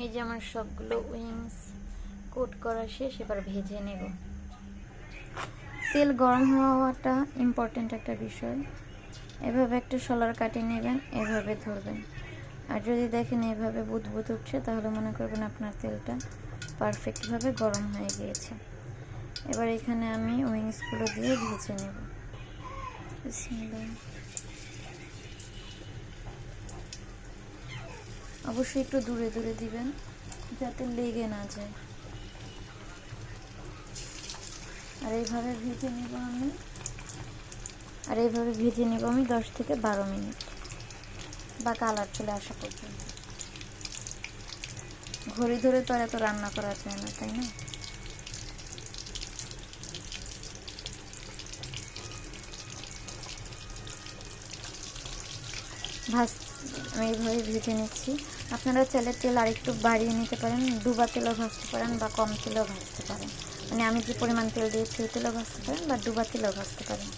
এই যে আমার সবগুলো উইংস কোট করা শেষ, এবার ভেজে নেব। তেল গরম হওয়াটা ইম্পর্ট্যান্ট একটা বিষয়। এভাবে একটা শলার কাটিয়ে নেবেন, এভাবে ধরবেন, আর যদি দেখেন এভাবে বুদবুদ উঠছে তাহলে মনে করবেন আপনার তেলটা পারফেক্টভাবে গরম হয়ে গিয়েছে। এবার এখানে আমি উইংসগুলো দিয়ে ভেজে নেব। বিসমিল্লাহ। অবশ্যই একটু দূরে দূরে দিবেন যাতে লেগে না যায়। আর এইভাবে ভেজে নেব আমি 10 থেকে 12 মিনিট, বা কালার চলে আসা পর্যন্ত। ঘড়ি ধরে তো আর এত রান্না করা যায় না, তাই না? আমি এইভাবে ভেজে নিচ্ছি। আপনারা চাইলে তেল আরেকটু বাড়িয়ে নিতে পারেন, ডুবা তেলও ভাজতে পারেন বা কম তেলও ভাজতে পারেন। মানে আমি যে পরিমাণ তেল দিয়েছি ওই তেলও ভাজতে পারেন বা ডুবা তেলও ভাজতে পারেন।